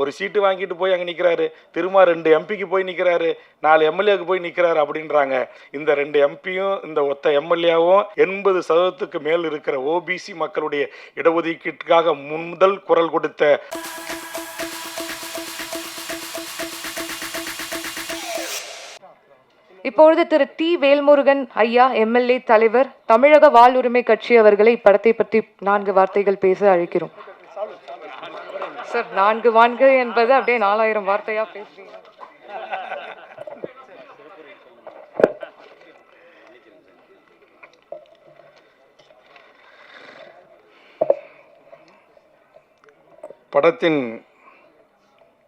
ஒரு சீட்டு வாங்கிட்டு போய் அங்கே நிற்கிறாரு, திரும்ப 2 எம்பிக்கு போய் நிற்கிறாரு, 4 எம்எல்ஏக்கு போய் நிற்கிறாரு அப்படின்றாங்க. இந்த 2 எம்பியும் இந்த ஒத்த எம்எல்ஏவும் 80% மேல் இருக்கிற ஓபிசி மக்களுடைய இடஒதுக்கீட்டுக்காக முதல் குரல் கொடுத்த இப்பொழுது திரு டி வேல்முருகன் ஐயா எம்எல்ஏ தலைவர் தமிழக வாழ்வுரிமை கட்சி அவர்களை இப்படத்தை பற்றி 4 வார்த்தைகள் பேச அழைக்கிறோம். சார் 4 வான்கள் என்பது அப்படியே 4000 வார்த்தையா பேசுறீங்க. படத்தின்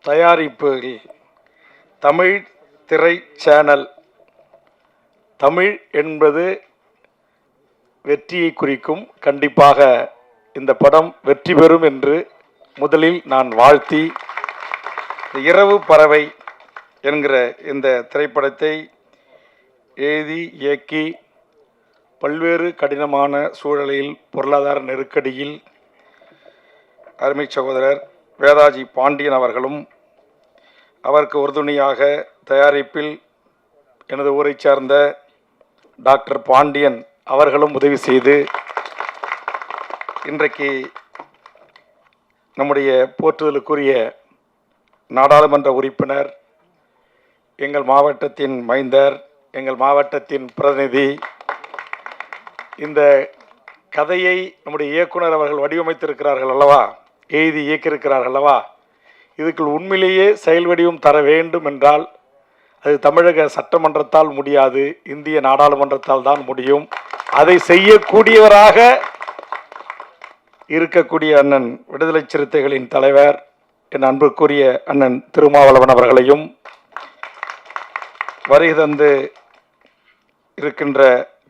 தயாரிப்பில் தமிழ் திரை சேனல், தமிழ் என்பது வெற்றியை குறிக்கும். கண்டிப்பாக இந்த படம் வெற்றி பெறும் என்று முதலில் நான் வாழ்த்தி, இரவு பறவை என்கிற இந்த திரைப்படத்தை எழுதி இயக்கி பல்வேறு கடினமான சூழலில் பொருளாதார நெருக்கடியில் அருமை சகோதரர் வேதாஜி பாண்டியன் அவர்களும், அவருக்கு உறுதுணையாக தயாரிப்பில் எனது ஊரை சார்ந்த டாக்டர் பாண்டியன் அவர்களும் உதவி செய்து இன்றைக்கு நம்முடைய போற்றுதலுக்குரிய நாடாளுமன்ற உறுப்பினர், எங்கள் மாவட்டத்தின் மைந்தர், எங்கள் மாவட்டத்தின் பிரதிநிதி, இந்த கதையை நம்முடைய இயக்குனர் அவர்கள் வடிவமைத்திருக்கிறார்கள் அல்லவா, எழுதி இயக்கியிருக்கிறார்கள் அல்லவா, இதுக்குள் உண்மையிலேயே செயல் வடிவம் தர வேண்டும் என்றால் அது தமிழக சட்டமன்றத்தால் முடியாது, இந்திய நாடாளுமன்றத்தால் தான் முடியும். அதை செய்யக்கூடியவராக இருக்கக்கூடிய அண்ணன் விடுதலை சிறுத்தைகளின் தலைவர் என் அன்புக்குரிய அண்ணன் திருமாவளவன் அவர்களையும், வருகை தந்து இருக்கின்ற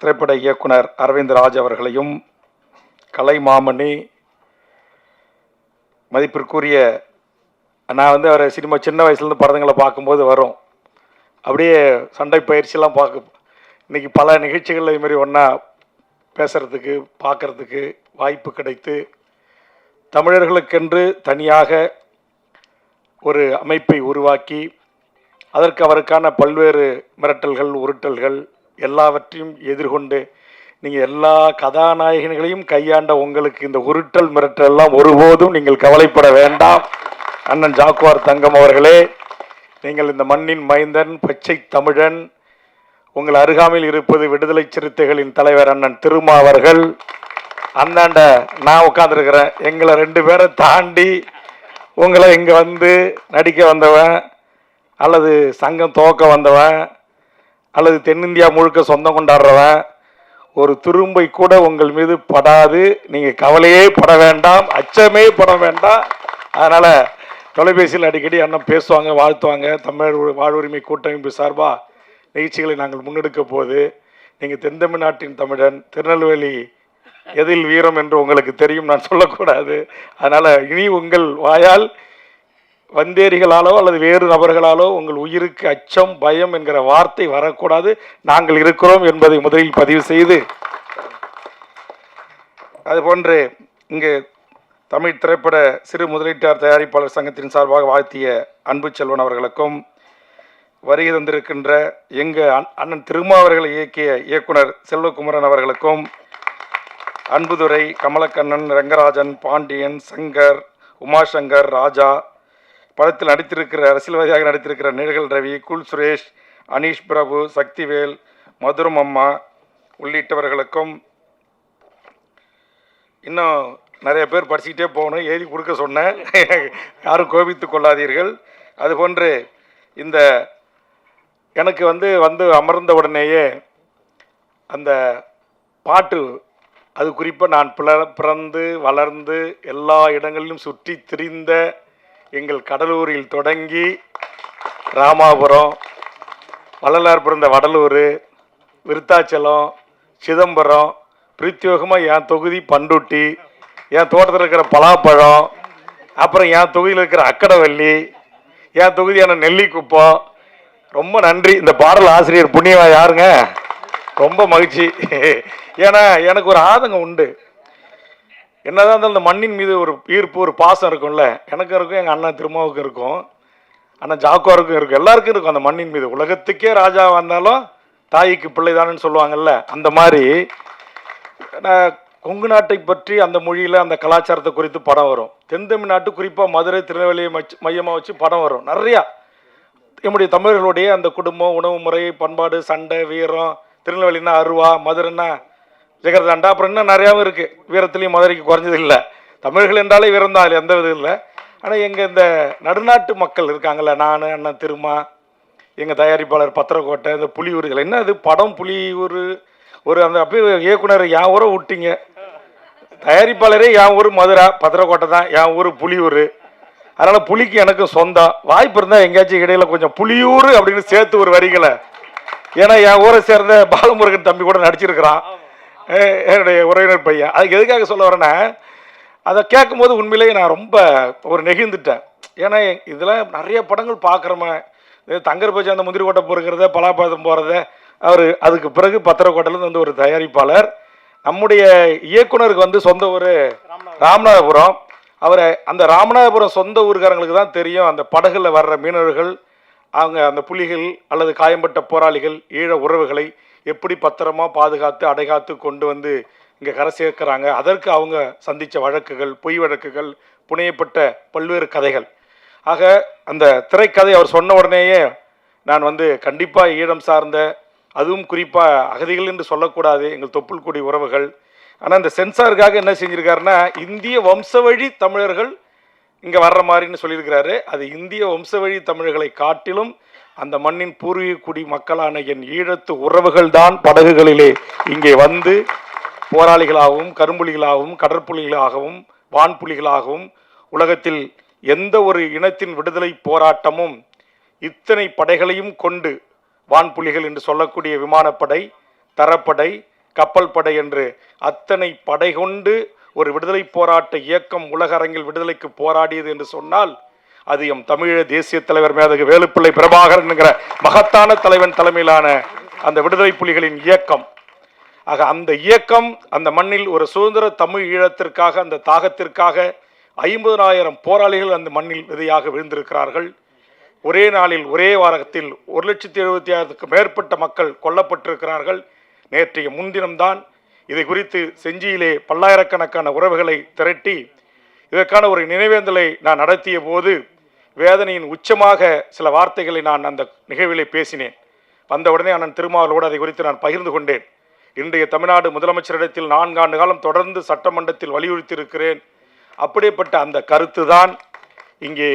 திரைப்பட இயக்குனர் அரவிந்த் ராஜ் அவர்களையும், கலை மாமணி மதிப்பிற்குரிய, நான் அவரை சினிமா சின்ன வயசுலேருந்து படங்களை பார்க்கும்போது வரும், அப்படியே சண்டை பயிற்சியெல்லாம் இன்றைக்கி பல நிகழ்ச்சிகளில் இதுமாரி ஒன்றா பேசுகிறதுக்கு பார்க்குறதுக்கு வாய்ப்பு கிடைத்து, தமிழர்களுக்கென்று தனியாக ஒரு அமைப்பை உருவாக்கி அதற்கு அவருக்கான பல்வேறு மிரட்டல்கள் உருட்டல்கள் எல்லாவற்றையும் எதிர்கொண்டு நீங்கள் எல்லா கதாநாயகர்களையும் கையாண்ட உங்களுக்கு இந்த உருட்டல் மிரட்டல் எல்லாம் ஒருபோதும் நீங்கள் கவலைப்பட வேண்டாம். அண்ணன் ஜாக்குவார் தங்கம் அவர்களே, நீங்கள் இந்த மண்ணின் மைந்தன், பச்சை தமிழன். உங்கள் அருகாமையில் இருப்பது விடுதலை சிறுத்தைகளின் தலைவர் அண்ணன் திருமா அவர்கள். அந்தாண்ட நான் உட்காந்துருக்கிறேன். எங்களை 2 பேரை தாண்டி உங்களை இங்கே நடிக்க வந்தவன், அல்லது சங்கம் துவக்க வந்தவன், அல்லது தென்னிந்தியா முழுக்க சொந்தம் கொண்டாடுறவன், ஒரு துரும்பை கூட உங்கள் மீது படாது. நீங்கள் கவலையே பட வேண்டாம், அச்சமே பட வேண்டாம். அதனால் தொலைபேசியில் அடிக்கடி அண்ணன் பேசுவாங்க, வாழ்த்துவாங்க. தமிழ் வாழ்வுரிமை கூட்டமைப்பு சார்பாக நிகழ்ச்சிகளை நாங்கள் முன்னெடுக்க போது, நீங்கள் தென்தமிழ்நாட்டின் தமிழன், திருநெல்வேலி எதில் வீரம் என்று உங்களுக்கு தெரியும், நான் சொல்லக்கூடாது. அதனால் இனி உங்கள் வாயால் வந்தேரிகளாலோ அல்லது வேறு நபர்களாலோ உங்கள் உயிருக்கு அச்சம் பயம் என்கிற வார்த்தை வரக்கூடாது. நாங்கள் இருக்கிறோம் என்பதை முதலில் பதிவு செய்து, அதுபோன்று இங்கு தமிழ் திரைப்பட சிறு முதலீட்டார் தயாரிப்பாளர் சங்கத்தின் சார்பாக வாழ்த்திய அன்பு செல்வன் அவர்களுக்கும், வருகை தந்திருக்கின்ற எங்கள் அண்ணன் திருமா அவர்களை இயக்கிய இயக்குனர் செல்வகுமரன் அவர்களுக்கும், அன்புதுரை, கமலக்கண்ணன், ரங்கராஜன், பாண்டியன், சங்கர், உமாசங்கர், ராஜா, படத்தில் நடித்திருக்கிற அரசியல்வாதியாக நடித்திருக்கிற நிழல் ரவி, குல் சுரேஷ், அனீஷ் பிரபு, சக்திவேல், மதுரம் அம்மா உள்ளிட்டவர்களுக்கும், இன்னும் நிறைய பேர் படிச்சுக்கிட்டே போகணும், எழுதி கொடுக்க சொன்னேன், யாரும் கோபித்து கொள்ளாதீர்கள். அதுபோன்று இந்த எனக்கு அமர்ந்த உடனேயே அந்த பாட்டு, அது குறிப்பாக நான் பிறந்து வளர்ந்து எல்லா இடங்களிலும் சுற்றி திரிந்த எங்கள் கடலூரில் தொடங்கி ராமாபுரம், வள்ளலார் பிறந்த வடலூர், விருத்தாச்சலம், சிதம்பரம், பிரத்யோகமாக என் தொகுதி பண்டுட்டி, என் தோட்டத்தில் இருக்கிற பலாப்பழம், அப்புறம் என் தொகுதியில் இருக்கிற அக்கடவள்ளி, என் தொகுதியான நெல்லிக்குப்பம். ரொம்ப நன்றி. இந்த பாடல் ஆசிரியர் புண்ணியவா யாருங்க? ரொம்ப மகிழ்ச்சி. ஏன்னா எனக்கு ஒரு ஆதங்கம் உண்டு. என்னதான் இருந்தாலும் அந்த மண்ணின் மீது ஒரு ஈர்ப்பு, ஒரு பாசம் இருக்கும்ல. எனக்கும் இருக்கும், எங்கள் அண்ணன் திருமாவுக்கும் இருக்கும், அண்ணன் ஜாக்குவாருக்கும் இருக்கும், எல்லாருக்கும் இருக்கும் அந்த மண்ணின் மீது. உலகத்துக்கே ராஜா வந்தாலும் தாய்க்கு பிள்ளைதானு சொல்லுவாங்கல்ல, அந்த மாதிரி கொங்கு நாட்டை பற்றி அந்த மொழியில் அந்த கலாச்சாரத்தை குறித்து படம் வரும். தென் தமிழ்நாட்டு குறிப்பாக மதுரை திருநெல்வேலியை மையமாக வச்சு படம் வரும் நிறையா. நம்முடைய தமிழர்களுடைய அந்த குடும்பம், உணவு முறை, பண்பாடு, சண்டை, வீரம், திருநெல்வேலினா அருவா, மதுரைன்னா ஜெகர்தாண்டா, அப்புறம் இன்னும் நிறையாவும் இருக்குது. வீரத்துலேயும் மதுரைக்கு குறைஞ்சது இல்லை. தமிழர்கள் என்றாலே வீரம் தான், எந்த விதம் இல்லை. ஆனால் எங்கள் இந்த நடுநாட்டு மக்கள் இருக்காங்கல்ல, நான், அண்ணன் திருமா, எங்கள் தயாரிப்பாளர் பத்திரக்கோட்டை, இந்த புலியூர்கள், என்ன அது படம் புலியூர், ஒரு அந்த அப்படியே இயக்குனர் என் ஊரை விட்டீங்க. தயாரிப்பாளரே என் ஊர் மதுரை, பத்திரக்கோட்டை தான், என் ஊர் புலியூர். அதனால் புலிக்கு எனக்கும் சொந்தம். வாய்ப்பு இருந்தால் எங்கேயாச்சும் இடையில கொஞ்சம் புலியூர் அப்படின்னு சேர்த்து ஒரு வரிகளை, ஏன்னா என் ஊரை சேர்ந்த பாலமுருகன் தம்பி கூட நடிச்சிருக்கிறான், என்னுடைய உறவினர் பையன். அதுக்கு எதுக்காக சொல்ல வரேன்னா, அதை கேட்கும்போது உண்மையிலேயே நான் ரொம்ப ஒரு நெகிழ்ந்துட்டேன். ஏன்னா இதெல்லாம் நிறைய படங்கள் பார்க்குறோமே, தங்கர் பச்சி அந்த முந்திரி கோட்டை பொறுக்கிறத, பலாப்பழம் போகிறத, அவர் அதுக்கு பிறகு பத்திரக்கோட்டையிலேருந்து வந்து ஒரு தயாரிப்பாளர். நம்முடைய இயக்குனருக்கு வந்து சொந்த ஊர் ராமநாதபுரம். அவரை அந்த ராமநாதபுரம் சொந்த ஊருக்காரங்களுக்கு தான் தெரியும், அந்த படகுல வர்ற மீனவர்கள், அவங்க அந்த புலிகள் அல்லது காயம்பட்ட போராளிகள், ஈழ உறவுகளை எப்படி பத்திரமா பாதுகாத்து அடைகாத்து கொண்டு வந்து இங்கே கரை சேர்க்கிறாங்க. அதற்கு அவங்க சந்தித்த வழக்குகள், பொய் வழக்குகள், புனையப்பட்ட பல்வேறு கதைகள். ஆக அந்த திரைக்கதை அவர் சொன்ன உடனேயே நான் வந்து கண்டிப்பாக ஈழம் சார்ந்த, அதுவும் குறிப்பாக அகதிகள் என்று சொல்லக்கூடாது, எங்கள் தொப்புள் கொடி உறவுகள். ஆனால் இந்த சென்சாருக்காக என்ன செஞ்சுருக்காருன்னா, இந்திய வம்சவழி தமிழர்கள் இங்கே வர்ற மாதிரின்னு சொல்லியிருக்கிறாரு. அது இந்திய வம்சவழி தமிழர்களை காட்டிலும் அந்த மண்ணின் பூர்வீக குடி மக்களான என் ஈழத்து உறவுகள் தான் படகுகளிலே இங்கே வந்து போராளிகளாகவும், கரும்புலிகளாகவும், கடற்புலிகளாகவும், வான்புலிகளாகவும், உலகத்தில் எந்த ஒரு இனத்தின் விடுதலை போராட்டமும் இத்தனை படைகளையும் கொண்டு, வான்புலிகள் என்று சொல்லக்கூடிய விமானப்படை, தரப்படை, கப்பல் படை என்று அத்தனை படை கொண்டு ஒரு விடுதலை போராட்ட இயக்கம் உலக அரங்கில் விடுதலைக்கு போராடியது என்று சொன்னால், அது எம் தமிழக தேசிய தலைவர் மேதகு வேலுப்பிள்ளை பிரபாகரன் என்கிற மகத்தான தலைவன் தலைமையிலான அந்த விடுதலை புலிகளின் இயக்கம். ஆக அந்த இயக்கம் அந்த மண்ணில் ஒரு சுதந்திர தமிழ் ஈழத்திற்காக, அந்த தாகத்திற்காக 50,000 போராளிகள் அந்த மண்ணில் விதையாக விழுந்திருக்கிறார்கள். ஒரே நாளில், ஒரே வாரத்தில் 1,76,000க்கும் மேற்பட்ட மக்கள் கொல்லப்பட்டிருக்கிறார்கள். நேற்றைய முன்தினம்தான் இதை குறித்து செஞ்சியிலே பல்லாயிரக்கணக்கான உறவுகளை திரட்டி இதற்கான ஒரு நினைவேந்தலை நான் நடத்திய போது வேதனையின் உச்சமாக சில வார்த்தைகளை நான் அந்த நிகழ்விலே பேசினேன். வந்த உடனே அண்ணன் திருமாவளவோடு அதை குறித்து நான் பகிர்ந்து கொண்டேன். இன்றைய தமிழ்நாடு முதலமைச்சரிடத்தில் 4 ஆண்டு காலம் தொடர்ந்து சட்டமன்றத்தில் வலியுறுத்தி இருக்கிறேன். அப்படிப்பட்ட அந்த கருத்து தான் இங்கே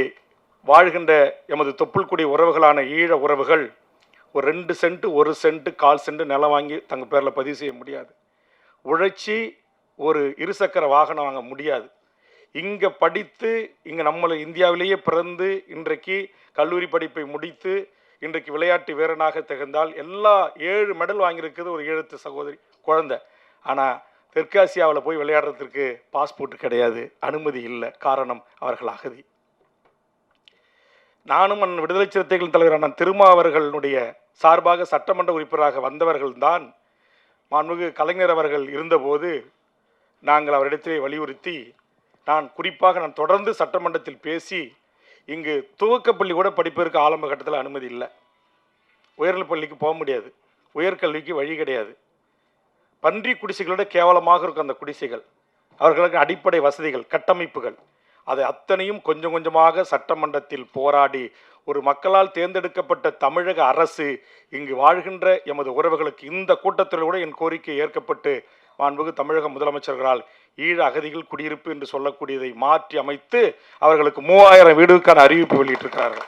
வாழ்கின்ற எமது தொப்புள்குடி உறவுகளான ஈழ உறவுகள் ஒரு 2 சென்ட், 1 சென்ட், 1/4 சென்ட் நிலம் வாங்கி தங்க பேரில் பதிவு செய்ய முடியாது. உழைச்சி ஒரு இருசக்கர வாகனம் வாங்க முடியாது. இங்கே படித்து, இங்கே நம்மளை இந்தியாவிலேயே பிறந்து, இன்றைக்கு கல்லூரி படிப்பை முடித்து, இன்றைக்கு விளையாட்டு வீரனாக திகழ்ந்தால், எல்லா 7 மெடல் வாங்கியிருக்குது ஒரு ஈழத்து சகோதரி குழந்தை. ஆனால் தெற்காசியாவில் போய் விளையாடுறதுக்கு பாஸ்போர்ட் கிடையாது, அனுமதி இல்லை. காரணம், அவர்கள் அகதி. நானும் அண்ணன் விடுதலை சிறுத்தைகள் தலைவர் அண்ணன் திருமா அவர்களுடைய சார்பாக சட்டமன்ற உறுப்பினராக வந்தவர்கள்தான். மாண்புமிகு கலைஞர் அவர்கள் இருந்தபோது நாங்கள் அவரிடத்திலே வலியுறுத்தி, நான் தொடர்ந்து சட்டமன்றத்தில் பேசி, இங்கு துவக்கப்பள்ளி கூட படிப்பதற்கு ஆரம்ப கட்டத்தில் அனுமதி இல்லை. உயர்நிலைப் பள்ளிக்கு போக முடியாது, உயர்கல்விக்கு வழி கிடையாது. பன்றி குடிசைகளோட கேவலமாக இருக்கும் அந்த குடிசைகள். அவர்களுக்கு அடிப்படை வசதிகள், கட்டமைப்புகள், அதை அத்தனையும் கொஞ்சம் கொஞ்சமாக சட்டமன்றத்தில் போராடி ஒரு மக்களால் தேர்ந்தெடுக்கப்பட்ட தமிழக அரசு இங்கு வாழ்கின்ற எமது உறவுகளுக்கு இந்த கூட்டத்தில் கூட என் கோரிக்கை ஏற்கப்பட்டு மாண்புமிகு தமிழக முதலமைச்சர்களால் ஈழ அகதிகள் குடியிருப்பு என்று சொல்லக்கூடியதை மாற்றி அமைத்து அவர்களுக்கு 3000 வீடுகளுக்கான அறிவிப்பு வெளியிட்டிருக்கிறார்கள்.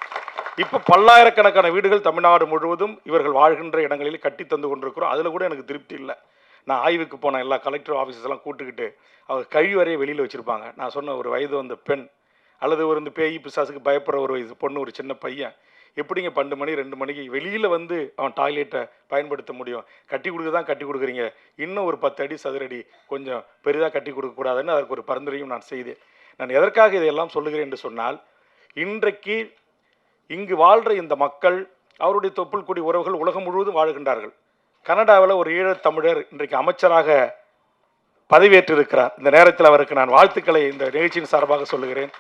இப்போ பல்லாயிரக்கணக்கான வீடுகள் தமிழ்நாடு முழுவதும் இவர்கள் வாழ்கின்ற இடங்களில் கட்டி தந்து கொண்டிருக்கிறோம். அதில் கூட எனக்கு திருப்தி இல்லை. நான் ஆய்வுக்கு போன எல்லா கலெக்டர் ஆஃபீஸர்லாம் கூட்டுக்கிட்டு அவங்க கழிவறையை வெளியில் வச்சுருப்பாங்க. நான் சொன்ன ஒரு வயது வந்த பெண் அல்லது ஒரு இந்த பேய் பிசாசுக்கு பயப்படுற ஒரு வயசு பொண்ணு, ஒரு சின்ன பையன், எப்படிங்க 12 மணி 2 மணிக்கு வெளியில் வந்து அவன் டாய்லெட்டை பயன்படுத்த முடியும்? கட்டி கொடுக்க தான் கட்டி கொடுக்குறீங்க, இன்னும் ஒரு 10 அடி சதுரடி கொஞ்சம் பெரிதாக கட்டி கொடுக்கக்கூடாதுன்னு அதற்கு ஒரு பரிந்துரையும் நான் செய்தேன். நான் எதற்காக இதையெல்லாம் சொல்லுகிறேன் என்று சொன்னால், இன்றைக்கு இங்கு வாழ்கிற இந்த மக்கள், அவருடைய தொப்புள் குடி உறவுகள் உலகம் முழுவதும் வாழ்கின்றார்கள். கனடாவில் ஒரு ஈழத்தமிழர் இன்றைக்கு அமைச்சராக பதவியேற்றிருக்கிறார். இந்த நேரத்தில் அவருக்கு நான் வாழ்த்துக்களை இந்த நிகழ்ச்சியின் சார்பாக சொல்லுகிறேன்.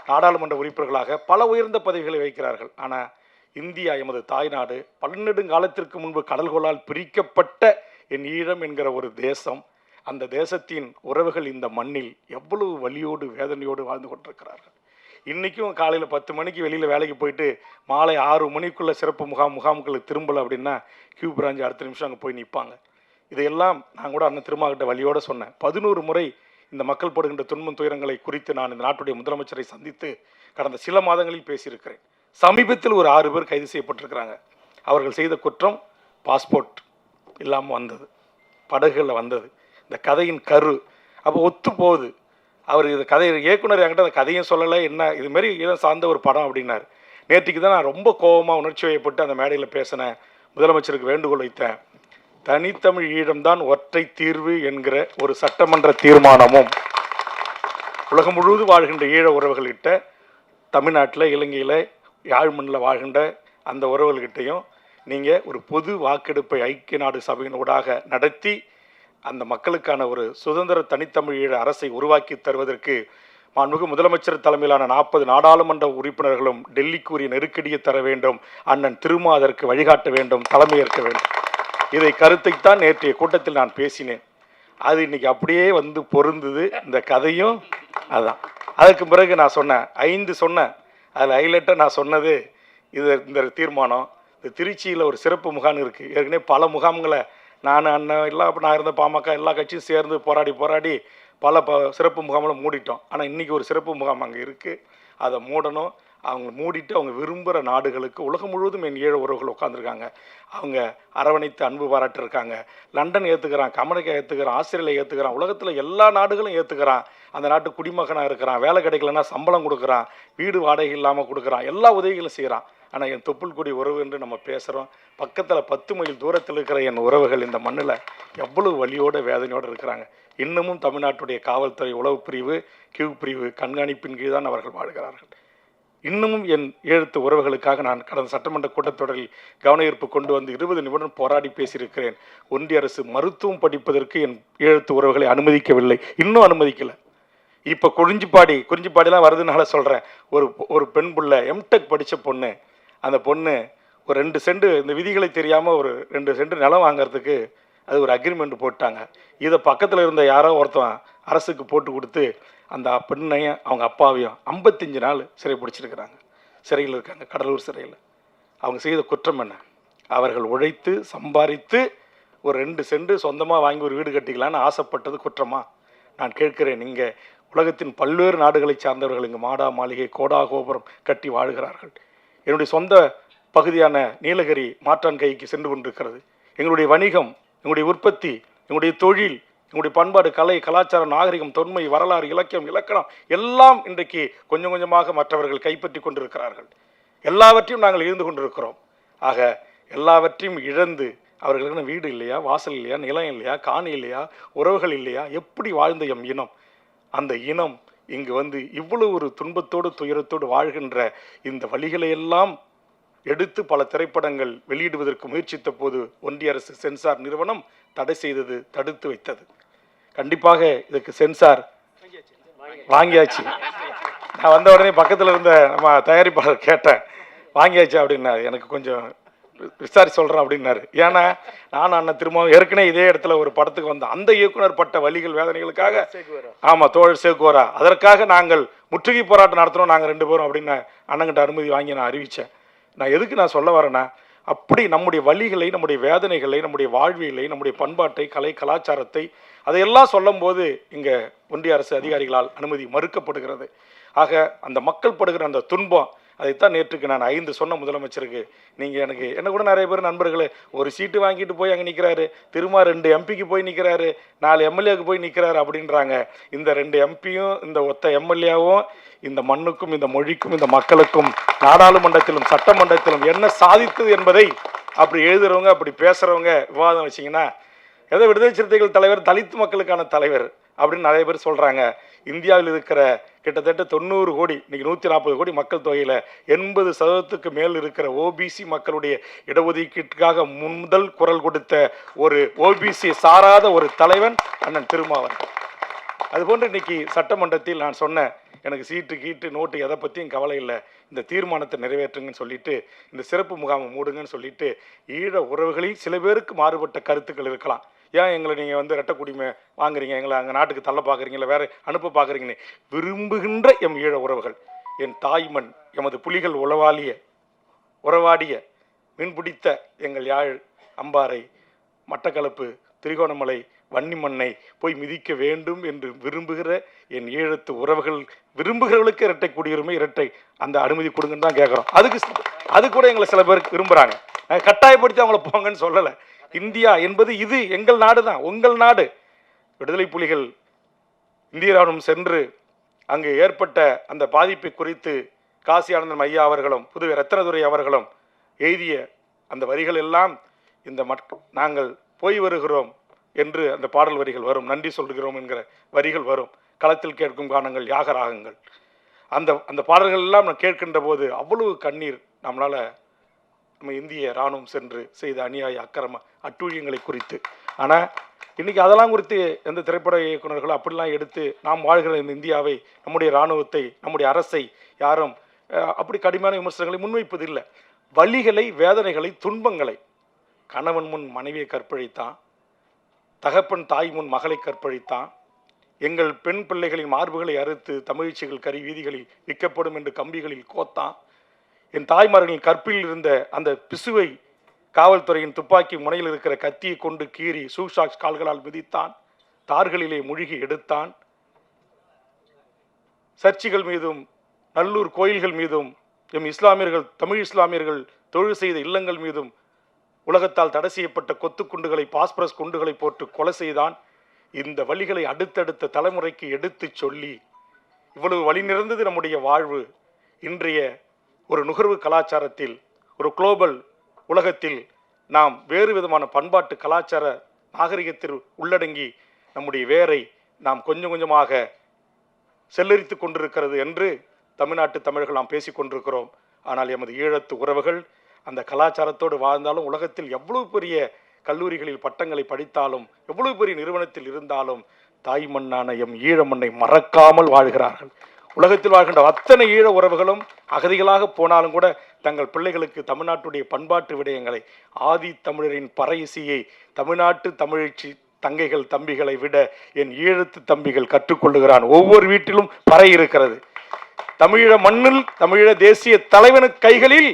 நாடாளுமன்ற உறுப்பினர்களாக பல உயர்ந்த பதவிகளை வைக்கிறார்கள். ஆனால் இந்தியா எமது தாய்நாடு, பன்னெடுங்காலத்திற்கு முன்பு கடல்கோளால் பிரிக்கப்பட்ட என் ஈழம் என்கிற ஒரு தேசம், அந்த தேசத்தின் உறவுகள் இந்த மண்ணில் எவ்வளவு வலியோடு வேதனையோடு வாழ்ந்து கொண்டிருக்கிறார்கள். இன்றைக்கும் காலையில் 10 மணிக்கு வெளியில் வேலைக்கு போயிட்டு மாலை 6 மணிக்குள்ளே சிறப்பு முகாமுக்களுக்கு திரும்பலை அப்படின்னா கியூ பிராஞ்ச் அடுத்த நிமிஷம் அங்கே போய் நிற்பாங்க. இதையெல்லாம் நான் கூட அண்ணன் திருமாகிட்ட வழியோடு சொன்னேன். 11 முறை இந்த மக்கள் படுகின்ற துன்பம் துயரங்களை குறித்து நான் இந்த நாட்டுடைய முதலமைச்சரை சந்தித்து கடந்த சில மாதங்களில் பேசியிருக்கிறேன். சமீபத்தில் ஒரு 6 பேர் கைது செய்யப்பட்டிருக்கிறாங்க. அவர்கள் செய்த குற்றம் பாஸ்போர்ட் இல்லாமல் வந்தது, படகுகளில் வந்தது. இந்த கதையின் கரு அப்போ ஒத்து போகுது. அவர் இந்த கதை இயக்குனர் என்கிட்ட அந்த கதையும் சொல்லலை, என்ன இதுமாரி ஈழம் சார்ந்த ஒரு படம் அப்படின்னார். நேற்றுக்கு தான் நான் ரொம்ப கோபமாக உணர்ச்சி வயப்பட்டு அந்த மேடையில் பேசினேன். முதலமைச்சருக்கு வேண்டுகோள் வைத்தேன். தனித்தமிழ் ஈழம்தான் ஒற்றை தீர்வு என்கிற ஒரு சட்டமன்ற தீர்மானமும் உலகம் முழுவதும் வாழ்கின்ற ஈழ உறவுகள்கிட்ட, தமிழ்நாட்டில் இலங்கையில் யாழ்மண்ணில் வாழ்கின்ற அந்த உறவுகள்கிட்டையும் நீங்கள் ஒரு பொது வாக்கெடுப்பை ஐக்கிய நாடு சபையினூடாக நடத்தி அந்த மக்களுக்கான ஒரு சுதந்திர தனித்தமிழ் ஈழ அரசை உருவாக்கி தருவதற்கு மாண்புமிகு முதலமைச்சர் தலைமையிலான 40 நாடாளுமன்ற உறுப்பினர்களும் டெல்லிக்கு உரிய நெருக்கடியை தர வேண்டும். அண்ணன் திருமா அதற்கு வழிகாட்ட வேண்டும், தலைமையேற்க வேண்டும். இதை கருத்தைத்தான் நேற்றைய கூட்டத்தில் நான் பேசினேன். அது இன்னைக்கு அப்படியே வந்து பொருந்தது. இந்த கதையும் அதான். அதுக்கு பிறகு நான் சொன்னேன் 5 சொன்னேன். அதில் ஹைலைட்டாக நான் சொன்னது இந்த தீர்மானம். இந்த திருச்சியில் ஒரு சிறப்பு முகாம் இருக்குது. ஏற்கனவே பல முகாம்களை நான் அண்ணன் எல்லாம் நான் இருந்த பாமக எல்லா கட்சியும் சேர்ந்து போராடி பல சிறப்பு முகாம்களை மூடிட்டோம். ஆனால் இன்றைக்கி ஒரு சிறப்பு முகாம் அங்கே இருக்குது. அதை மூடணும். அவங்க மூடிட்டு அவங்க விரும்புகிற நாடுகளுக்கு உலகம் முழுவதும் என் ஈழ உறவுகள் உட்காந்துருக்காங்க. அவங்க அரவணைத்து அன்பு பாராட்டிருக்காங்க. லண்டன் ஏற்றுக்கிறான், அமெரிக்கா ஏற்றுக்கிறான், ஆஸ்திரேலியா ஏற்றுக்கிறான், உலகத்தில் எல்லா நாடுகளும் ஏற்றுக்கிறான். அந்த நாட்டு குடிமகனாக இருக்கிறான், வேலை கிடைக்கலன்னா சம்பளம் கொடுக்குறான், வீடு வாடகை இல்லாமல் கொடுக்குறான், எல்லா உதவிகளும் செய்கிறான். ஆனால் என் தொப்புள் கொடி உறவு என்று நம்ம பேசுகிறோம். பக்கத்தில் 10 மைல் தூரத்தில் இருக்கிற என் உறவுகள் இந்த மண்ணில் எவ்வளவு வலியோடு வேதனையோடு இருக்கிறாங்க. இன்னமும் தமிழ்நாட்டுடைய காவல்துறை உளவு பிரிவு, கியூ பிரிவு கண்காணிப்பின் கீழ் தான் அவர்கள் வாழ்கிறார்கள். இன்னமும் என் ஈழத்து உறவுகளுக்காக நான் கடந்த சட்டமன்ற கூட்டத்தொடரில் கவன ஈர்ப்பு கொண்டு வந்து 20 நிமிடம் போராடி பேசியிருக்கிறேன். ஒன்றிய அரசு மருத்துவம் படிப்பதற்கு என் ஈழத்து உறவுகளை அனுமதிக்கவில்லை, இன்னும் அனுமதிக்கலை. இப்போ குறிஞ்சிப்பாடிலாம் வருதுனால சொல்கிறேன். ஒரு பெண் புள்ள எம்டெக் படித்த பொண்ணு, அந்த பொண்ணு ஒரு 2 சென்ட் இந்த விதிகளை தெரியாமல் ஒரு 2 சென்ட் நிலம் வாங்கிறதுக்கு அது ஒரு அக்ரிமெண்ட் போட்டாங்க. இதை பக்கத்தில் இருந்த யாரோ ஒருத்தன் அரசுக்கு போட்டு கொடுத்து அந்த பெண்ணையும் அவங்க அப்பாவையும் 55 நாள் சிறை பிடிச்சிருக்கிறாங்க. சிறையில் இருக்காங்க, கடலூர் சிறையில். அவங்க செய்த குற்றம் என்ன? அவர்கள் உழைத்து சம்பாதித்து ஒரு 2 சென்ட் சொந்தமாக வாங்கி ஒரு வீடு கட்டிக்கலான்னு ஆசைப்பட்டது குற்றமா? நான் கேட்கிறேன். இங்கே உலகத்தின் பல்வேறு நாடுகளை சார்ந்தவர்கள் இங்கே மாடா மாளிகை, கோடா கோபுரம் கட்டி வாழ்கிறார்கள். என்னுடைய சொந்த பகுதியான நீலகிரி மாற்றான் கைக்கு சென்று கொண்டிருக்கிறது. எங்களுடைய வணிகம், எங்களுடைய உற்பத்தி, எங்களுடைய தொழில், எங்களுடைய பண்பாடு, கலை, கலாச்சாரம், நாகரிகம், தொன்மை, வரலாறு, இலக்கியம், இலக்கணம் எல்லாம் இன்றைக்கு கொஞ்சம் கொஞ்சமாக மற்றவர்கள் கைப்பற்றி கொண்டிருக்கிறார்கள். எல்லாவற்றையும் நாங்கள் இழந்து கொண்டிருக்கிறோம். ஆக எல்லாவற்றையும் இழந்து அவர்களுக்கு வீடு இல்லையா, வாசல் இல்லையா, நிலம் இல்லையா, காணி இல்லையா, உறவுகள் இல்லையா, எப்படி வாழ்ந்த எம் இனம்? அந்த இனம் இங்கு வந்து இவ்வளவு ஒரு துன்பத்தோடு துயரத்தோடு வாழ்கின்ற இந்த வழிகளையெல்லாம் எடுத்து பல திரைப்படங்கள் வெளியிடுவதற்கு முயற்சித்த போது ஒன்றிய அரசு சென்சார் நிறுவனம் தடை செய்தது, தடுத்து வைத்தது. கண்டிப்பாக இதுக்கு சென்சார் வாங்கியாச்சு. நான் வந்த உடனே பக்கத்தில் இருந்த நம்ம தயாரிப்பாளர் கேட்டேன், வாங்கியாச்சு அப்படின்னாரு. எனக்கு கொஞ்சம் விசாரி சொல்கிறேன் அப்படின்னாரு. ஏன்னா நான் அண்ணன் திரும்பவும் ஏற்கனவே இதே இடத்துல ஒரு படத்துக்கு வந்தேன். அந்த இயக்குனர் பட்ட வலிகள் வேதனைகளுக்காக, ஆமாம் தோழர் சேகுவரா, அதற்காக நாங்கள் முற்றுகை போராட்டம் நடத்துகிறோம் நாங்கள் 2 பேரும் அப்படின்னு அண்ணங்கிட்ட அனுமதி வாங்கி நான் அறிவித்தேன். நான் எதுக்கு நான் சொல்ல வரேன்னா, அப்படி நம்முடைய வலிகளை, நம்முடைய வேதனைகளை, நம்முடைய வாழ்வியலை, நம்முடைய பண்பாட்டை, கலை, கலாச்சாரத்தை அதையெல்லாம் சொல்லும் போது இங்கே ஒன்றிய அரசு அதிகாரிகளால் அனுமதி மறுக்கப்படுகிறது. ஆக அந்த மக்கள் படுகிற அந்த துன்பம், அதைத்தான் நேற்றுக்கு நான் 5 சொன்ன முதலமைச்சருக்கு. நீங்கள் என்ன கூட நிறைய பேர் நண்பர்களே, ஒரு சீட்டு வாங்கிட்டு போய் அங்கே நிற்கிறாரு, திரும்ப 2 எம்பிக்கு போய் நிற்கிறாரு, 4 எம்எல்ஏக்கு போய் நிற்கிறாரு அப்படின்றாங்க. இந்த 2 எம்பியும் இந்த ஒத்த எம்எல்ஏவும் இந்த மண்ணுக்கும் இந்த மொழிக்கும் இந்த மக்களுக்கும் நாடாளுமன்றத்திலும் சட்டமன்றத்திலும் என்ன சாதித்தது என்பதை அப்படி எழுதுறவங்க, அப்படி பேசுகிறவங்க விவாதம் வச்சிங்கன்னா, ஏதோ விடுதலை சிறுத்தைகள் தலைவர் தலித் மக்களுக்கான தலைவர் அப்படின்னு நிறைய பேர் சொல்கிறாங்க. இந்தியாவில் இருக்கிற கிட்டத்தட்ட 90 கோடி, இன்றைக்கி 140 கோடி மக்கள் தொகையில் 80% மேல் இருக்கிற ஓபிசி மக்களுடைய இடஒதுக்கீட்டுக்காக முதல் குரல் கொடுத்த ஒரு ஓபிசி சாராத ஒரு தலைவன் அண்ணன் திருமாவளவன். அதுபோன்று இன்னைக்கு சட்டமன்றத்தில் நான் சொன்னேன், எனக்கு சீட்டு கீட்டு நோட்டு எதை பற்றியும் கவலை இல்லை, இந்த தீர்மானத்தை நிறைவேற்றுங்கன்னு சொல்லிட்டு இந்த சிறப்பு முகாமை மூடுங்கன்னு சொல்லிட்டு ஈழ உறவுகளில் சில பேருக்கு மாறுபட்ட கருத்துக்கள் இருக்கலாம். ஏன் எங்களை நீங்கள் வந்து ரெட்டை குடிமை வாங்குறீங்க, எங்களை அங்கே நாட்டுக்கு தள்ள பார்க்குறீங்களா, வேற அனுப்ப பார்க்குறீங்கன்னு விரும்புகின்ற எம் ஈழ உறவுகள், என் தாய்மண், எமது புலிகள் உறவாடிய மீன்பிடித்த எங்கள் யாழ், அம்பாறை, மட்டக்களப்பு, திரிகோணமலை, வன்னிமண்ணை போய் மிதிக்க வேண்டும் என்று விரும்புகிற என் ஈழத்து உறவுகள் விரும்புகிறவர்களுக்கு இரட்டை குடியுரிமை, இரட்டை அந்த அனுமதி கொடுங்கன்னு தான் கேட்குறோம். அது கூட எங்களை சில பேர் விரும்புகிறாங்க. கட்டாயப்படுத்தி அவங்கள போங்கன்னு சொல்லலை. இந்தியா என்பது இது எங்கள் நாடு தான், உங்கள் நாடு. விடுதலை புலிகள் இந்திய ராணுவம் சென்று அங்கு ஏற்பட்ட அந்த பாதிப்பை குறித்து காசி ஆனந்தன் ஐயா அவர்களும் புதுவை ரத்னதுரை அவர்களும் எழுதிய அந்த வரிகள் எல்லாம் இந்த நாங்கள் போய் வருகிறோம் என்று அந்த பாடல் வரிகள் வரும், நன்றி சொல்கிறோம் என்கிற வரிகள் வரும், களத்தில் கேட்கும் கானங்கள் யாகராகங்கள், அந்த பாடல்கள் எல்லாம் நான் கேட்கின்ற போது அவ்வளவு கண்ணீர். நம்மளால் நம்ம இந்திய இராணுவம் சென்று செய்த அநியாய அக்கிரம அட்டூழியங்களை குறித்து. ஆனால் இன்றைக்கி அதெல்லாம் குறித்து எந்த திரைப்பட இயக்குநர்களும் அப்படிலாம் எடுத்து நாம் வாழ்கிற இந்த இந்தியாவை, நம்முடைய இராணுவத்தை, நம்முடைய அரசை யாரும் அப்படி கடுமையான விமர்சனங்களை முன்வைப்பதில்லை. வலிகளை, வேதனைகளை, துன்பங்களை, கணவன் முன் மனைவியை கற்பழித்தான், தகப்பன் தாய் முன் மகளை கற்பழித்தான், எங்கள் பெண் பிள்ளைகளின் மார்புகளை அறுத்து தமிழ்ச்சிகள் கறி வீதிகளில் விற்கப்படும் என்று கம்பிகளில் கோத்தான், என் தாய்மார்களின் கற்பில் இருந்த அந்த பிசுவை காவல்துறையின் துப்பாக்கி முனையில் இருக்கிற கத்தியை கொண்டு கீறி சூஷாக்ஸ் கால்களால் மிதித்தான், தார்களிலே மூழ்கி எடுத்தான், சர்ச்சுகள் மீதும் நல்லூர் கோயில்கள் மீதும் எம் இஸ்லாமியர்கள், தமிழ் இஸ்லாமியர்கள் தொழில் செய்த இல்லங்கள் மீதும் உலகத்தால் தடை செய்யப்பட்ட கொத்து குண்டுகளை, பாஸ்பரஸ் குண்டுகளை போட்டு கொலை செய்தான். இந்த வழிகளை அடுத்தடுத்த தலைமுறைக்கு எடுத்து சொல்லி இவ்வளவு வழி நிறைந்தது நம்முடைய வாழ்வு. இன்றைய ஒரு நுகர்வு கலாச்சாரத்தில், ஒரு குளோபல் உலகத்தில் நாம் வேறு விதமான பண்பாட்டு கலாச்சார நாகரிகத்தில் உள்ளடங்கி நம்முடைய வேரை நாம் கொஞ்சம் கொஞ்சமாக செல்லரித்து கொண்டிருக்கிறது என்று தமிழ்நாட்டு தமிழர்கள் நாம் பேசி கொண்டிருக்கிறோம். ஆனால் எமது ஈழத்து உறவுகள் அந்த கலாச்சாரத்தோடு வாழ்ந்தாலும், உலகத்தில் எவ்வளவு பெரிய கல்லூரிகளில் பட்டங்களை படித்தாலும், எவ்வளவு பெரிய நிறுவனத்தில் இருந்தாலும் தாய் மண்ணான எம் ஈழ மண்ணை மறக்காமல் வாழ்கிறார்கள். உலகத்தில் வாழ்கின்ற அத்தனை ஈழ உறவுகளும் அகதிகளாக போனாலும் கூட தங்கள் பிள்ளைகளுக்கு தமிழ்நாட்டுடைய பண்பாட்டு விடயங்களை, ஆதி தமிழரின் பறை இசையை தமிழ்நாட்டு தமிழச்சி தங்கைகள் தம்பிகளை விட என் ஈழத்து தம்பிகள் கற்றுக்கொள்ளுகிறான். ஒவ்வொரு வீட்டிலும் பறை இருக்கிறது. தமிழீழ மண்ணில் தமிழீழ தேசிய தலைவனுக்கு கைகளில்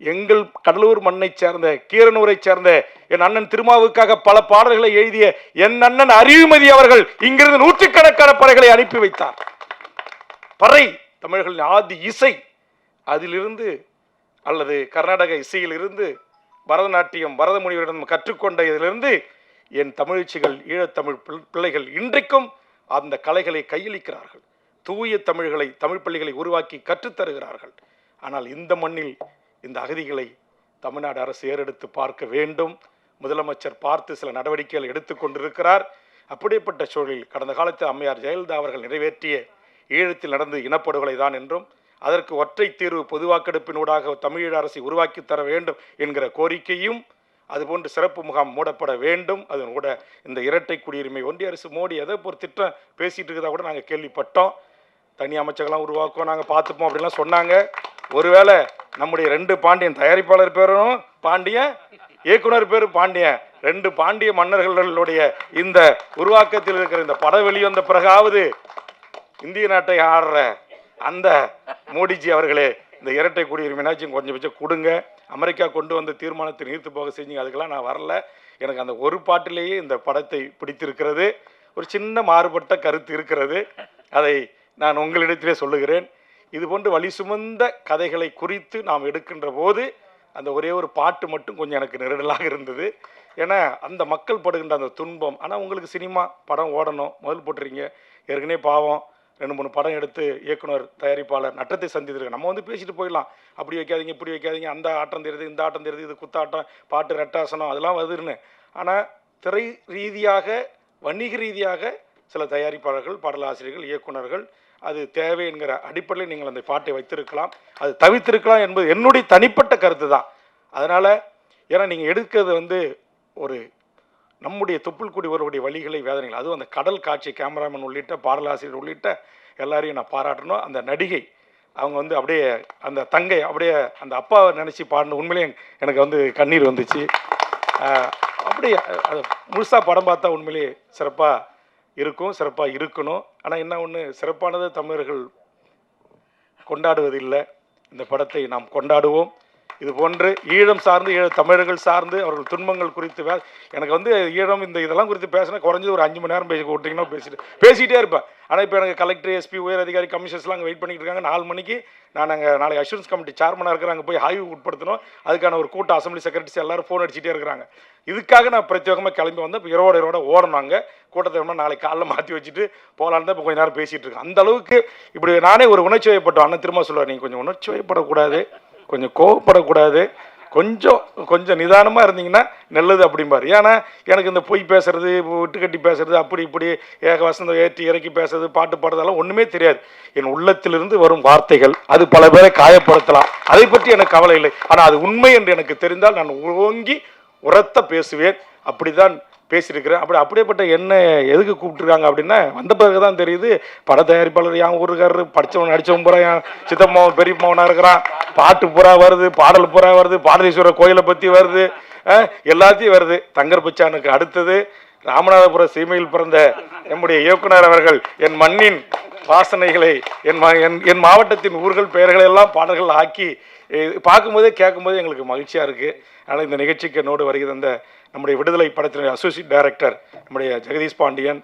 எங்கள் கடலூர் மண்ணை சேர்ந்த, கீரனூரை சேர்ந்த என் அண்ணன் திருமாவுக்காக பல பாடல்களை எழுதிய என் அண்ணன் அறிவுமதி அவர்கள் இங்கிருந்து நூற்றுக்கணக்கான பறைகளை அனுப்பி வைத்தார். பறை தமிழர்களின் ஆதி இசை, அதிலிருந்து அல்லது கர்நாடக இசையிலிருந்து பரதநாட்டியம் பரதமுனிவரிடம் கற்றுக்கொண்ட இதிலிருந்து என் தமிழ்ச்சிகள், ஈழத்தமிழ் பிள்ளைகள் இன்றைக்கும் அந்த கலைகளை கையளிக்கிறார்கள். தூய தமிழ்களை, தமிழ் பள்ளிகளை உருவாக்கி கற்றுத்தருகிறார்கள். ஆனால் இந்த மண்ணில் இந்த அகதிகளை தமிழ்நாடு அரசு ஏறெடுத்து பார்க்க வேண்டும். முதலமைச்சர் பார்த்து சில நடவடிக்கைகள் எடுத்துக்கொண்டிருக்கிறார். அப்படிப்பட்ட சூழலில் கடந்த காலத்தில் அம்மையார் ஜெயலலிதா அவர்கள் நிறைவேற்றிய ஈழத்தில் நடந்து இனப்படுகொலை தான் என்றும், அதற்கு ஒற்றை தீர்வு பொது வாக்கெடுப்பினூடாக தமிழீழ அரசை உருவாக்கி தர வேண்டும் என்கிற கோரிக்கையும், அதுபோன்று சிறப்பு முகாம் மூடப்பட வேண்டும். அதன் கூட இந்த இரட்டை குடியுரிமை ஒன்றிய அரசு மோடி எதை ஒரு திட்டம் பேசிட்டு இருக்கிறதா கூட நாங்கள் கேள்விப்பட்டோம். தனி அமைச்சர்கள்லாம் உருவாக்குவோம், நாங்கள் பார்த்துப்போம் அப்படின்லாம் சொன்னாங்க. ஒருவேளை நம்முடைய 2 பாண்டியன், தயாரிப்பாளர் பேரும் பாண்டியன், இயக்குனர் பேரு பாண்டியன், 2 பாண்டிய மன்னர்களுடைய இந்த உருவாக்கத்தில் இருக்கிற இந்த படம் வெளிவந்த பிறகாவது இந்திய நாட்டை ஆடுற அந்த மோடிஜி அவர்களே இந்த இரட்டை குடியுரிமைனாச்சும் கொஞ்சம் கொடுங்க. அமெரிக்கா கொண்டு வந்த தீர்மானத்தை நீர்த்து போக செஞ்சீங்க, அதுக்கெல்லாம் நான் வரல. எனக்கு அந்த ஒரு பாட்டிலேயே இந்த படத்தை பிடித்திருக்கிறது. ஒரு சின்ன மாறுபட்ட கருத்து இருக்கிறது, அதை நான் உங்களிடத்திலே சொல்லுகிறேன். இதுபோன்று வழி சுமந்த கதைகளை குறித்து நாம் எடுக்கின்ற போது அந்த ஒரே ஒரு பாட்டு மட்டும் கொஞ்சம் எனக்கு நெருடலாக இருந்தது. ஏன்னா அந்த மக்கள் படுகின்ற அந்த துன்பம். ஆனால் உங்களுக்கு சினிமா படம் ஓடணும், முதல் போட்டுறீங்க. ஏற்கனவே பாவம் 2-3 படம் எடுத்து இயக்குனர் தயாரிப்பாளர் நட்டத்தை சந்தித்திருக்கேன். நம்ம பேசிட்டு போயிடலாம், அப்படி வைக்காதீங்க இப்படி வைக்காதீங்க, அந்த ஆட்டம் தெரியுது இந்த ஆட்டம் தெரியுது, இது குத்தாட்டம் பாட்டு ரெட்டாசனம் அதெல்லாம் வருதுன்னு. ஆனால் திரை ரீதியாக வணிக ரீதியாக சில தயாரிப்பாளர்கள், பாடலாசிரியர்கள், இயக்குனர்கள் அது தேவை என்கிற அடிப்படையில் நீங்கள் அந்த பாட்டை வைத்திருக்கலாம், அது தவிர்த்திருக்கலாம் என்பது என்னுடைய தனிப்பட்ட கருத்து தான். அதனால் ஏன்னா நீங்கள் எடுக்கிறது ஒரு நம்முடைய தொப்புள் ஒருவருடைய வழிகளை வேதனைகள், அதுவும் அந்த கடல் காட்சி கேமராமேன் உள்ளிட்ட பாடலாசிரியர் உள்ளிட்ட எல்லாரையும் நான் பாராட்டணும். அந்த நடிகை அவங்க வந்து அப்படியே அந்த தங்கை அப்படியே அந்த அப்பாவை நினச்சி பாடின உண்மையிலே எனக்கு வந்து கண்ணீர் வந்துச்சு. அப்படியே அது முழுசாக படம் பார்த்தா உண்மையிலேயே சிறப்பாக இருக்கும், சிறப்பாக இருக்கணும். ஆனால் என்ன ஒன்று, சிறப்பானது தமிழர்கள் கொண்டாடுவதில்லை. இந்த படத்தை நாம் கொண்டாடுவோம். இது போன்று ஈழம் சார்ந்து தமிழர்கள் சார்ந்து அவர்கள் துன்பங்கள் குறித்து எனக்கு வந்து ஈழம் இதெல்லாம் குறித்து பேசினா குறைஞ்சது ஒரு 5 மணி நேரம் பேசி விட்டிங்கன்னா பேசிகிட்டே இருப்பேன். ஆனால் இப்போ எனக்கு கலெக்டர், எஸ்பி, உயர் அதிகாரி, கமிஷனர்ஸ்லாம் அங்கே வெயிட் பண்ணிட்டு இருக்காங்க. 4 மணிக்கு நான் நாளைக்கு அஷூரன்ஸ் கமிட்டி சேர்மனாக இருக்கிறாங்க, போய் ஆய்வு உட்படுத்தணும். அதுக்கான ஒரு கூட்டம், அசம்பிளி செக்ரட்டரிஸ் எல்லாரும் ஃபோன் அடிச்சுட்டே இருக்கிறாங்க. இதுக்காக நான் பிரத்யேகமாக கிளம்பி வந்தேன். இப்போ இரவோட ஓடணும். கூட்டத்தை நாளைக்கு காலைல மாற்றி வச்சுட்டு போகலான்னு தான் இப்போ கொஞ்சம் நேரம் பேசிகிட்டு இருக்கேன். அந்த அளவுக்கு இப்படி நானே ஒரு உணர்ச்சி வயப்பட்டோம். அண்ணன் திரும்ப சொல்லுவார், நீங்கள் கொஞ்சம் உணர்ச்சி வயப்படக்கூடாது, கொஞ்சம் கோவப்படக்கூடாது, கொஞ்சம் நிதானமாக இருந்தீங்கன்னா நல்லது அப்படிம்பார். ஏன்னா எனக்கு இந்த பொய் பேசுறது, விட்டு கட்டி பேசுறது, அப்படி இப்படி வசந்தம் ஏற்றி இறக்கி பேசுறது, பாட்டு பாடுறதெல்லாம் ஒன்றுமே தெரியாது. என் உள்ளத்திலிருந்து வரும் வார்த்தைகள் அது பல பேரை காயப்படுத்தலாம், அதை பற்றி எனக்கு கவலை இல்லை. ஆனால் அது உண்மை என்று எனக்கு தெரிந்தால் நான் ஓங்கி உரத்த பேசுவேன். அப்படிதான் பேசியிருக்கிறேன். அப்படியேப்பட்ட என்ன எதுக்கு கூப்பிட்டுருக்காங்க அப்படின்னா, வந்த பிறகு தான் தெரியுது பட தயாரிப்பாளர் என் ஊருக்காரரு, படித்தவன் நடித்தவன் பூரா என் சித்தம்மாவன் பெரியம்மாவனாக இருக்கிறான், பாட்டு பூரா வருது, பாடல் பூரா வருது, பாடலீஸ்வரர் கோயிலை பற்றி வருது, எல்லாத்தையும் வருது. தங்கர் பச்சானுக்கு அடுத்தது ராமநாதபுரம் சீமையில் பிறந்த நம்முடைய இயக்குனர் அவர்கள் என் மண்ணின் வாசனைகளை, என் மாவட்டத்தின் ஊர்கள் பெயர்களை எல்லாம் பாடல்கள் ஆக்கி பார்க்கும்போதே கேட்கும்போதே எங்களுக்கு மகிழ்ச்சியாக இருக்குது. அதனால் இந்த நிகழ்ச்சிக்கு என்னோடு வருகிற அந்த நம்முடைய விடுதலை படத்தினுடைய அசோசியேட் டைரக்டர் நம்முடைய ஜெகதீஷ் பாண்டியன்,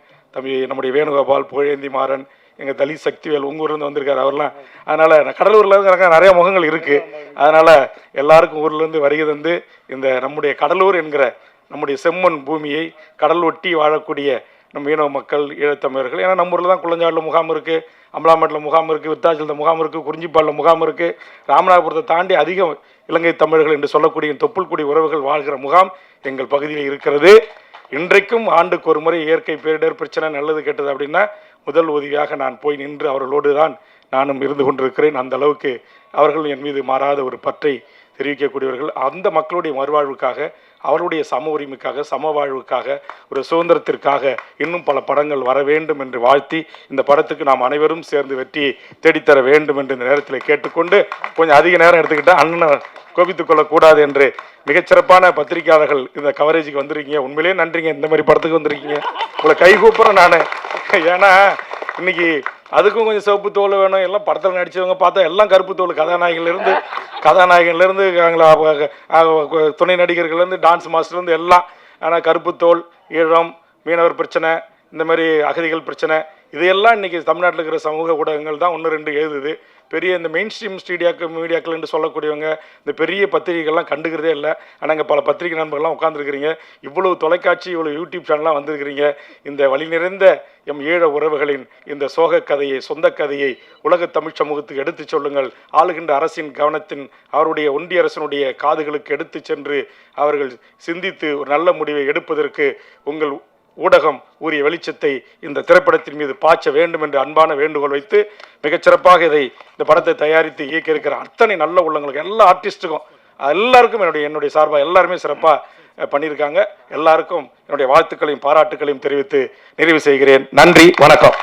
நம்முடைய வேணுகோபால், புகழேந்தி மாறன், எங்கள் தலித் சக்திவேல் உங்கள் ஊர்லேருந்து வந்திருக்காரு அவர்லாம். அதனால் கடலூரில் நிறைய முகங்கள் இருக்குது. அதனால் எல்லாருக்கும் ஊர்லேருந்து வருகை தந்து இந்த நம்முடைய கடலூர் என்கிற நம்முடைய செம்மண் பூமியை, கடல் ஒட்டி வாழக்கூடிய நம்ம மீனவ மக்கள், ஈழத்தமிழர்கள், ஏன்னா நம்ம ஊரில் தான் குள்ளஞ்சாடில் முகாம் இருக்குது, அம்பலாமேட்டில் முகாம் இருக்குது, விருத்தாச்சலத்தில் முகாம் இருக்குது, குறிஞ்சிப்பாடில் முகாம் இருக்குது, ராமநாதபுரத்தை தாண்டி அதிகம் இலங்கை தமிழர்கள் என்று சொல்லக்கூடிய தொப்புள் உறவுகள் வாழ்கிற முகாம் எங்கள் பகுதியில் இருக்கிறது. இன்றைக்கும் ஆண்டுக்கு ஒரு முறை இயற்கை பேரிடர் பிரச்சனை நல்லது கெட்டது அப்படின்னா முதல் உதவியாக நான் போய் நின்று அவர்களோடு தான் நானும் இருந்து கொண்டிருக்கிறேன். அந்த அளவுக்கு அவர்கள் என் மீது மாறாத ஒரு பற்றை தெரிவிக்கக்கூடியவர்கள். அந்த மக்களுடைய மறுவாழ்வுக்காக, அவருடைய சம உரிமைக்காக, சம வாழ்வுக்காக, ஒரு சுதந்திரத்திற்காக இன்னும் பல படங்கள் வர வேண்டும் என்று வாழ்த்தி, இந்த படத்துக்கு நாம் அனைவரும் சேர்ந்து வெற்றியை தேடித்தர வேண்டும் என்று இந்த நேரத்தில் கேட்டுக்கொண்டு, கொஞ்சம் அதிக நேரம் எடுத்துக்கிட்டால் அண்ணனை கோபித்துக் கொள்ளக்கூடாது என்று மிகச்சிறப்பான பத்திரிகையாளர்கள் இந்த கவரேஜுக்கு வந்திருக்கீங்க. உண்மையிலேயே நன்றிங்க. இந்த மாதிரி படத்துக்கு வந்திருக்கீங்க. உங்களை கைகூப்புறேன் நான். ஏன்னா இன்னைக்கு அதுக்கும் கொஞ்சம் சிவப்பு தோல் வேணும். எல்லாம் படத்தில் நடித்தவங்க பார்த்தா எல்லாம் கருப்பு தோல், கதாநாயகன்லேருந்து துணை நடிகர்கள்லேருந்து டான்ஸ் மாஸ்டர்லேருந்து எல்லாம். ஆனால் கருப்பு தோல், ஈழம், மீனவர் பிரச்சனை, இந்த மாதிரி அகதிகள் பிரச்சனை, இதையெல்லாம் இன்றைக்கி தமிழ்நாட்டில் இருக்கிற சமூக ஊடகங்கள் தான் 1-2 எழுதுது. பெரிய இந்த மெயின் ஸ்ட்ரீம் மீடியாக்கள் என்று சொல்லக்கூடியவங்க இந்த பெரிய பத்திரிகைகள்லாம் கண்டுக்கிறதே இல்லை. ஆனால் இங்கே பல பத்திரிகை நண்பர்கள்லாம் உட்காந்துருக்கிறீங்க. இவ்வளவு தொலைக்காட்சி, இவ்வளோ யூடியூப் சேனல்லாம் வந்திருக்கிறீங்க. இந்த வழி நிறைந்த எம் ஈழ உறவுகளின் இந்த சோக கதையை, சொந்த கதையை உலக தமிழ் சமூகத்துக்கு எடுத்து சொல்லுங்கள். ஆளுகின்ற அரசின் கவனத்தின், அவருடைய ஒன்றிய அரசினுடைய காதுகளுக்கு எடுத்து சென்று அவர்கள் சிந்தித்து ஒரு நல்ல முடிவை எடுப்பதற்கு உங்கள் ஊடகம் உரிய வெளிச்சத்தை இந்த திரைப்படத்தின் மீது பாய்ச்ச வேண்டும் என்று அன்பான வேண்டுகோள் வைத்து, மிகச்சிறப்பாக இந்த படத்தை தயாரித்து இயக்கி இருக்கிற அத்தனை நல்ல உள்ளங்களுக்கு, எல்லா ஆர்டிஸ்ட்டுக்கும், எல்லாருக்கும் என்னுடைய சார்பாக எல்லாருமே சிறப்பாக பண்ணியிருக்காங்க. எல்லாருக்கும் என்னுடைய வாழ்த்துக்களையும் பாராட்டுக்களையும் தெரிவித்து நிறைவு செய்கிறேன். நன்றி, வணக்கம்.